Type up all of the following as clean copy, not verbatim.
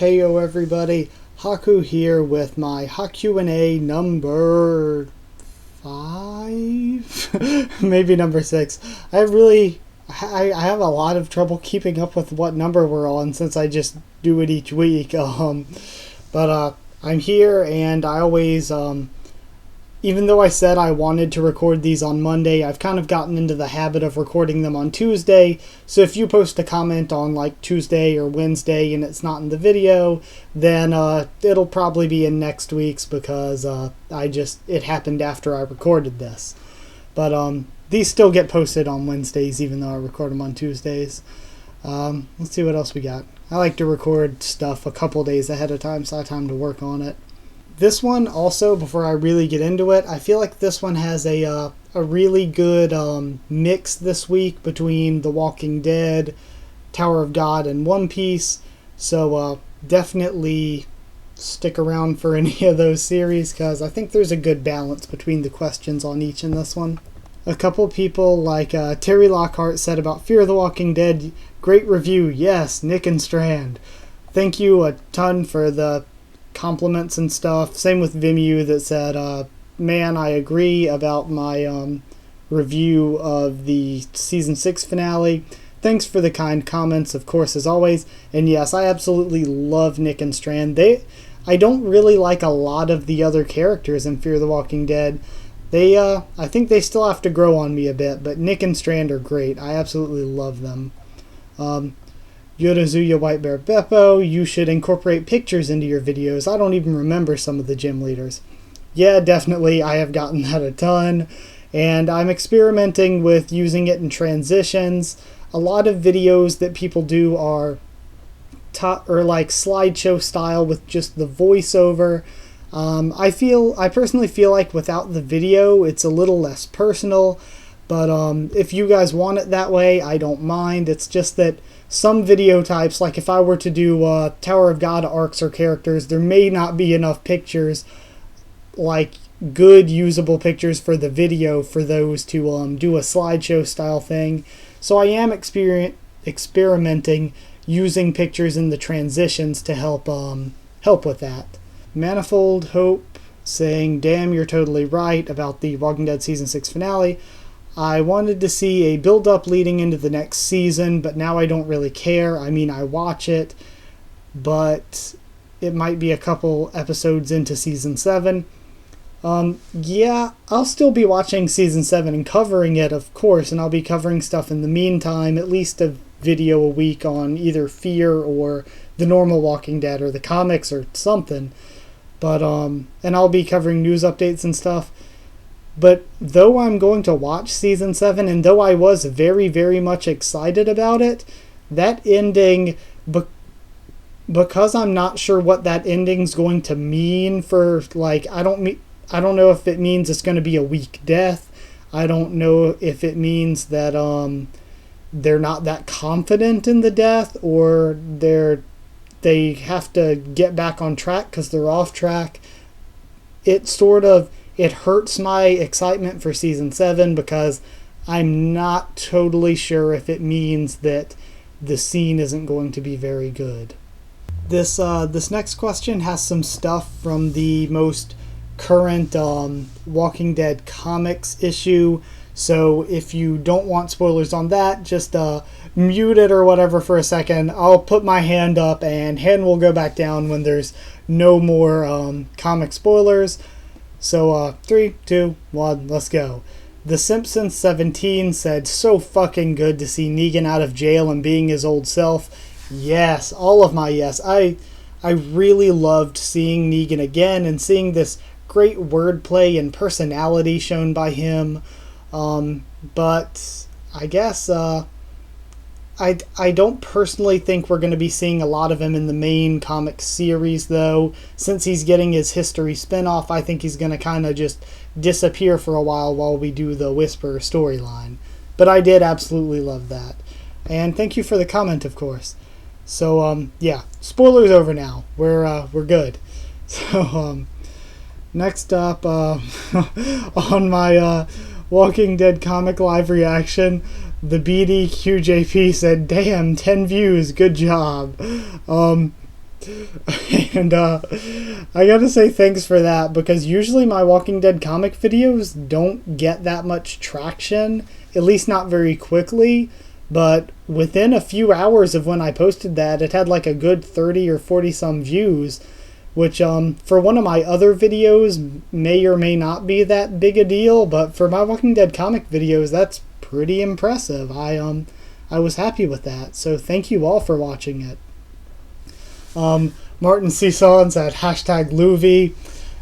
Heyo everybody, Haku here with my HaQ&A number 5? Maybe number 6. I have a lot of trouble keeping up with what number we're on since I just do it each week. But I'm here, and I always, even though I said I wanted to record these on Monday, I've kind of gotten into the habit of recording them on Tuesday. So if you post a comment on like Tuesday or Wednesday and it's not in the video, then it'll probably be in next week's because it happened after I recorded this. But these still get posted on Wednesdays even though I record them on Tuesdays. Let's see what else we got. I like to record stuff a couple days ahead of time so I have time to work on it. This one also, before I really get into it, I feel like this one has a really good mix this week between The Walking Dead, Tower of God, and One Piece. So definitely stick around for any of those series because I think there's a good balance between the questions on each in this one. A couple people like Terry Lockhart said about Fear the Walking Dead, great review, yes, Nick and Strand. Thank you a ton for the compliments and stuff. Same with Vimeo that said, man, I agree about my review of the season 6 finale. Thanks for the kind comments, of course, as always. And yes, I absolutely love Nick and Strand. I don't really like a lot of the other characters in Fear the Walking Dead. I think they still have to grow on me a bit, but Nick and Strand are great. I absolutely love them. Yodazuya White Bear Beppo, you should incorporate pictures into your videos. I don't even remember some of the gym leaders. Yeah, definitely, I have gotten that a ton. And I'm experimenting with using it in transitions. A lot of videos that people do are like slideshow style with just the voiceover. I personally feel like without the video, it's a little less personal. But if you guys want it that way, I don't mind. It's just that some video types, like if I were to do Tower of God arcs or characters, there may not be enough pictures, like good usable pictures for the video for those to do a slideshow style thing. So I am experimenting using pictures in the transitions to help with that. Manifold Hope saying, damn, you're totally right about the Walking Dead Season 6 finale. I wanted to see a build-up leading into the next season, but now I don't really care. I mean, I watch it, but it might be a couple episodes into Season 7. Yeah, I'll still be watching Season 7 and covering it, of course, and I'll be covering stuff in the meantime, at least a video a week on either Fear or the normal Walking Dead or the comics or something. But, and I'll be covering news updates and stuff. But though I'm going to watch Season 7, and though I was very, very much excited about it, that ending, because I'm not sure what that ending's going to mean for, like, I don't know if it means it's going to be a weak death. I don't know if it means that they're not that confident in the death, or they have to get back on track because they're off track. It hurts my excitement for Season 7 because I'm not totally sure if it means that the scene isn't going to be very good. This next question has some stuff from the most current Walking Dead comics issue, so if you don't want spoilers on that, just mute it or whatever for a second. I'll put my hand up and hand will go back down when there's no more comic spoilers. So, 3, 2, 1, let's go. The Simpsons 17 said, so fucking good to see Negan out of jail and being his old self. Yes, all of my yes. I really loved seeing Negan again and seeing this great wordplay and personality shown by him. But I guess I don't personally think we're going to be seeing a lot of him in the main comic series, though. Since he's getting his history spinoff, I think he's going to kind of just disappear for a while we do the Whisperer storyline. But I did absolutely love that. And thank you for the comment, of course. So, yeah, spoilers over now. We're good. So, next up, on my Walking Dead comic live reaction, the BDQJP said, damn, 10 views, good job. And I gotta say thanks for that, because usually my Walking Dead comic videos don't get that much traction, at least not very quickly. But within a few hours of when I posted that, it had like a good 30 or 40 some views, which for one of my other videos may or may not be that big a deal, but for my Walking Dead comic videos, that's pretty impressive. I was happy with that, so thank you all for watching it. Martin Cison said #Luvi,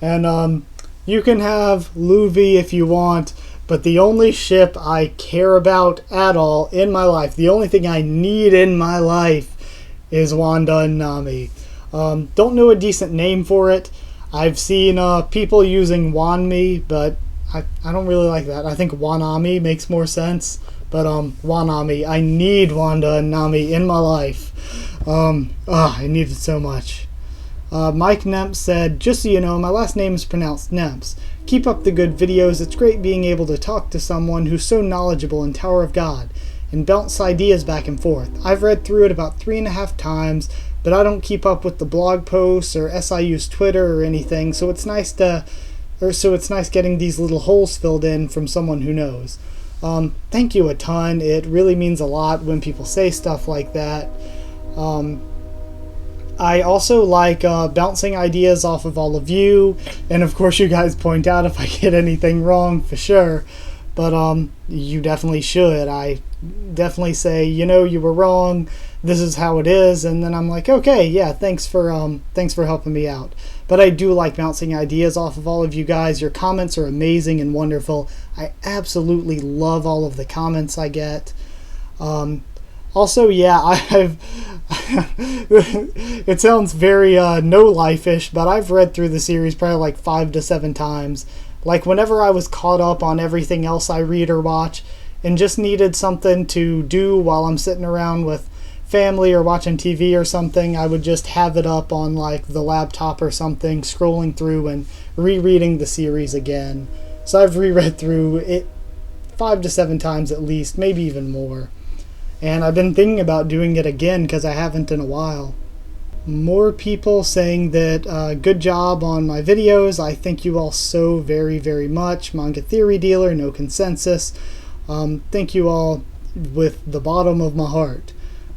and you can have Luvi if you want, but the only ship I care about at all in my life, the only thing I need in my life, is Wanda and Nami. Don't know a decent name for it. I've seen people using Wanami, but I don't really like that. I think Wanami makes more sense. But Wanami, I need Wanda and Nami in my life. I need it so much. Mike Nemps said, just so you know, my last name is pronounced Nemps. Keep up the good videos. It's great being able to talk to someone who's so knowledgeable in Tower of God and bounce ideas back and forth. I've read through it about 3.5 times, but I don't keep up with the blog posts or SIU's Twitter or anything, so it's nice getting these little holes filled in from someone who knows. Thank you a ton. It really means a lot when people say stuff like that. I also like bouncing ideas off of all of you, and of course you guys point out if I get anything wrong, for sure. But you definitely should. I definitely say, you were wrong, this is how it is, and then I'm like, okay, yeah, thanks for helping me out. But I do like bouncing ideas off of all of you guys. Your comments are amazing and wonderful. I absolutely love all of the comments I get. Also, yeah, it sounds very no-life-ish, but I've read through the series probably like 5 to 7 times. Like, whenever I was caught up on everything else I read or watch and just needed something to do while I'm sitting around with family or watching TV or something, I would just have it up on like the laptop or something, scrolling through and rereading the series again. So I've reread through it 5 to 7 times at least, maybe even more. And I've been thinking about doing it again because I haven't in a while. More people saying that good job on my videos. I thank you all so very, very much. Manga Theory Dealer, No Consensus. Thank you all with the bottom of my heart.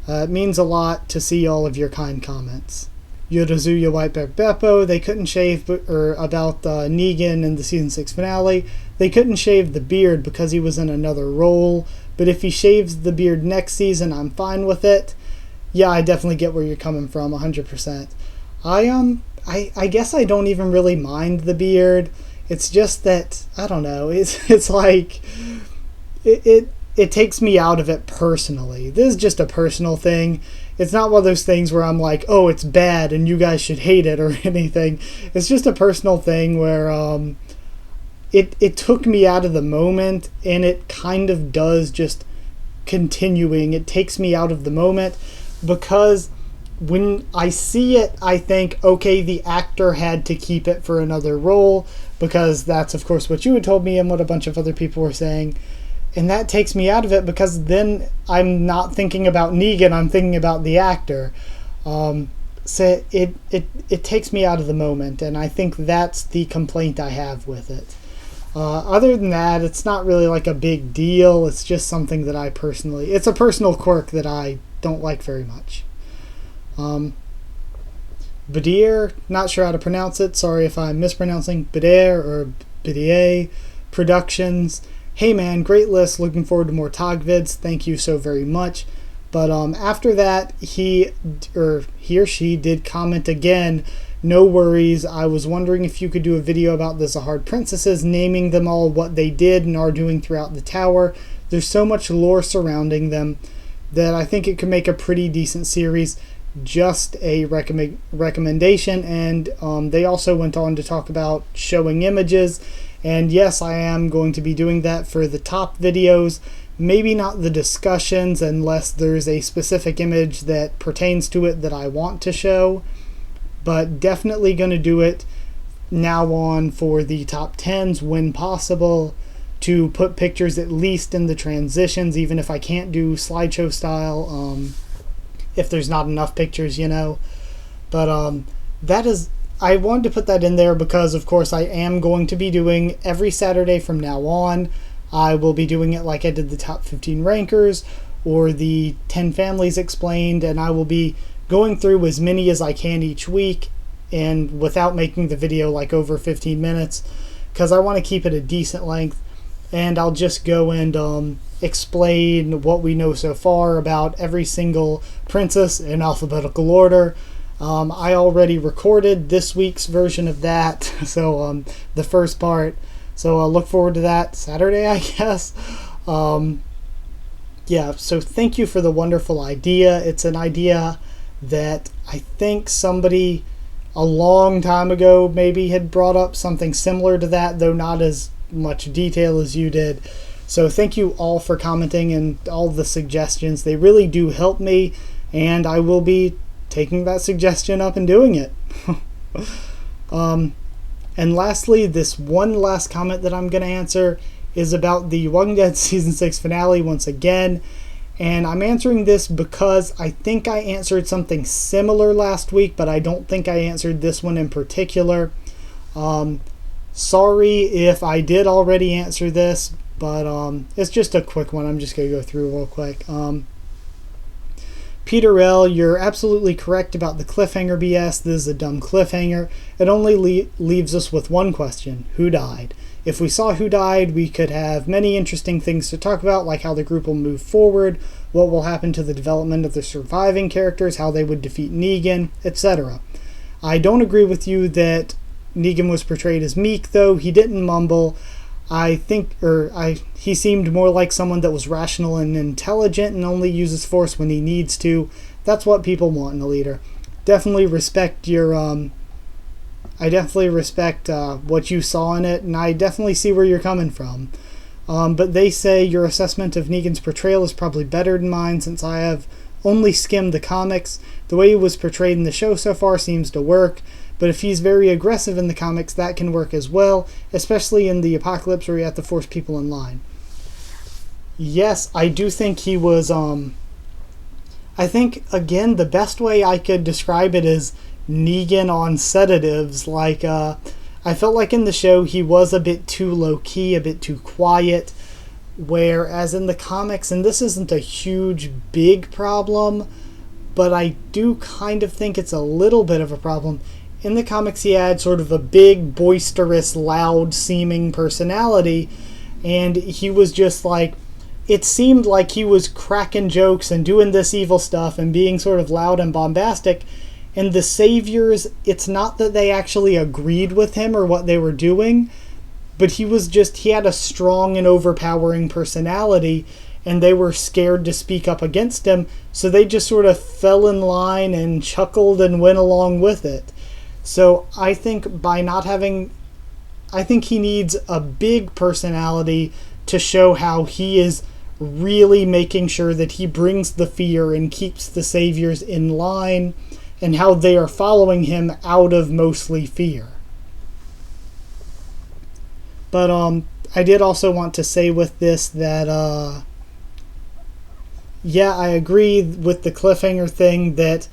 It means a lot to see all of your kind comments. Yodazuya Whitebear Beppo, they couldn't shave about Negan in the season 6 finale. They couldn't shave the beard because he was in another role, but if he shaves the beard next season, I'm fine with it. Yeah, I definitely get where you're coming from, 100%. I guess I don't even really mind the beard. It's just that, I don't know, it's like it takes me out of it personally. This is just a personal thing. It's not one of those things where I'm like, oh, it's bad and you guys should hate it or anything. It's just a personal thing where it took me out of the moment, and it kind of does just continuing. It takes me out of the moment because when I see it, I think, okay, the actor had to keep it for another role, because that's, of course, what you had told me and what a bunch of other people were saying. And that takes me out of it because then I'm not thinking about Negan, I'm thinking about the actor. So it takes me out of the moment, and I think that's the complaint I have with it. Other than that, it's not really like a big deal. It's just something that it's a personal quirk that I don't like very much. Badir, not sure how to pronounce it. Sorry if I'm mispronouncing. Badir or Bidier Productions. Hey man, great list. Looking forward to more TOG vids. Thank you so very much. But after that, he or she did comment again. No worries. I was wondering if you could do a video about the Zahard princesses, naming them all, what they did and are doing throughout the tower. There's so much lore surrounding them that I think it could make a pretty decent series. Just a recommendation. And they also went on to talk about showing images. And yes, I am going to be doing that for the top videos. Maybe not the discussions unless there's a specific image that pertains to it that I want to show. But definitely going to do it now on for the top 10s when possible, to put pictures at least in the transitions, even if I can't do slideshow style, if there's not enough pictures, But I wanted to put that in there because, of course, I am going to be doing every Saturday from now on. I will be doing it like I did the top 15 rankers or the 10 families explained, and I will be going through as many as I can each week, and without making the video like over 15 minutes, because I want to keep it a decent length. And I'll just go and explain what we know so far about every single princess in alphabetical order. I already recorded this week's version of that, so the first part. So I'll look forward to that Saturday, I guess. Yeah, so thank you for the wonderful idea. It's an idea that I think somebody a long time ago maybe had brought up something similar to that, though not as much detail as you did. So thank you all for commenting and all the suggestions. They really do help me, and I will be taking that suggestion up and doing it. And lastly, this one last comment that I'm going to answer is about the Walking Dead Season 6 finale once again. And I'm answering this because I think I answered something similar last week, but I don't think I answered this one in particular. Sorry if I did already answer this, but it's just a quick one. I'm just going to go through real quick. Peter L., you're absolutely correct about the cliffhanger BS. This is a dumb cliffhanger. It only leaves us with one question. Who died? If we saw who died, we could have many interesting things to talk about, like how the group will move forward, what will happen to the development of the surviving characters, how they would defeat Negan, etc. I don't agree with you that Negan was portrayed as meek, though. He didn't mumble. He seemed more like someone that was rational and intelligent and only uses force when he needs to. That's what people want in a leader. Definitely respect your I definitely respect what you saw in it, and I definitely see where you're coming from. But they say your assessment of Negan's portrayal is probably better than mine, since I have only skimmed the comics. The way he was portrayed in the show so far seems to work, but if he's very aggressive in the comics, that can work as well, especially in the apocalypse where you have to force people in line. Yes, I do think he was, I think, again, the best way I could describe it is Negan on sedatives. Like, I felt like in the show he was a bit too low-key, a bit too quiet, whereas in the comics, and this isn't a huge, big problem, but I do kind of think it's a little bit of a problem. In the comics, he had sort of a big, boisterous, loud-seeming personality, and he was just like, it seemed like he was cracking jokes and doing this evil stuff and being sort of loud and bombastic. And the Saviors, it's not that they actually agreed with him or what they were doing, but he had a strong and overpowering personality, and they were scared to speak up against him, so they just sort of fell in line and chuckled and went along with it. So I think I think he needs a big personality to show how he is really making sure that he brings the fear and keeps the Saviors in line, and how they are following him out of mostly fear. But I did also want to say with this that yeah, I agree with the cliffhanger thing, that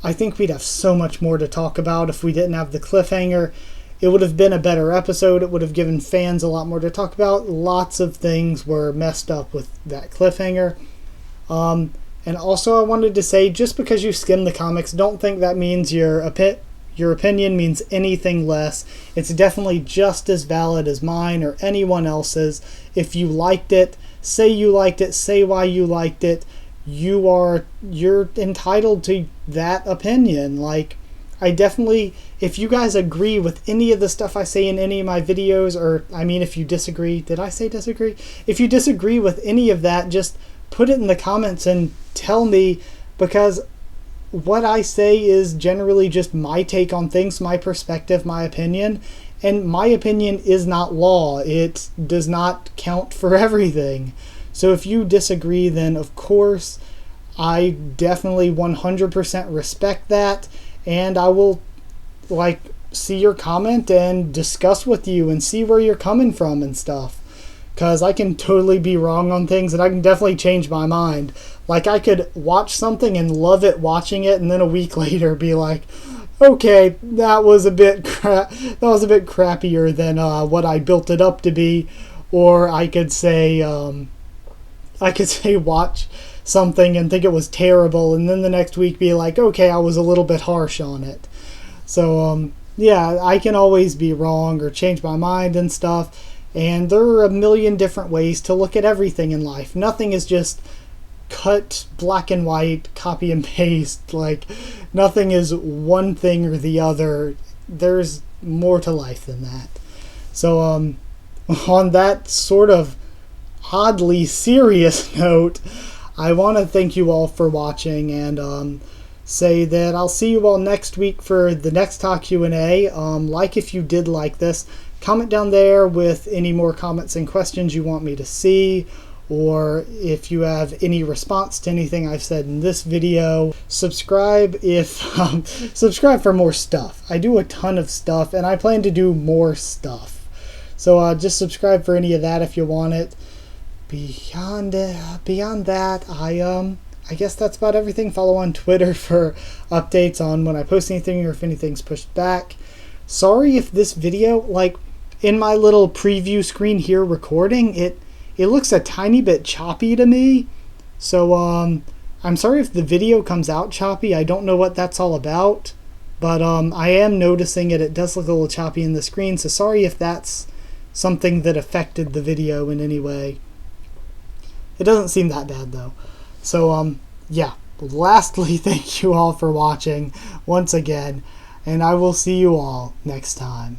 I think we'd have so much more to talk about if we didn't have the cliffhanger. It would have been a better episode. It would have given fans a lot more to talk about. Lots of things were messed up with that cliffhanger. And also I wanted to say, just because you skim the comics, don't think that means your opinion means anything less. It's definitely just as valid as mine or anyone else's. If you liked it, say you liked it, say why you liked it. You're entitled to that opinion. Like, I definitely, if you guys agree with any of the stuff I say in any of my videos, or, I mean, if you disagree, did I say disagree? If you disagree with any of that, just put it in the comments and tell me, because what I say is generally just my take on things, my perspective, my opinion, and my opinion is not law. It does not count for everything. So if you disagree, then of course I definitely 100% respect that, and I will see your comment and discuss with you and see where you're coming from and stuff. Because I can totally be wrong on things, and I can definitely change my mind. Like, I could watch something and love it watching it, and then a week later be like, Okay, that was a bit crappier than what I built it up to be, or I could say watch something and think it was terrible, and then the next week be like, okay, I was a little bit harsh on it. So yeah, I can always be wrong or change my mind and stuff. And there are a million different ways to look at everything in life. Nothing is just cut black and white, copy and paste. Like, nothing is one thing or the other. There's more to life than that. So on that sort of oddly serious note, I want to thank you all for watching, and say that I'll see you all next week for the next HaQ&A. Like if you did like this, comment down there with any more comments and questions you want me to see, or if you have any response to anything I've said in this video. Subscribe subscribe for more stuff. I do a ton of stuff, and I plan to do more stuff. So just subscribe for any of that if you want it. Beyond that, I guess that's about everything. Follow on Twitter for updates on when I post anything or if anything's pushed back. Sorry if this video, like in my little preview screen here recording, it looks a tiny bit choppy to me. So I'm sorry if the video comes out choppy. I don't know what that's all about, but I am noticing it does look a little choppy in the screen. So sorry if that's something that affected the video in any way. It doesn't seem that bad though. So yeah, lastly, thank you all for watching once again, and I will see you all next time.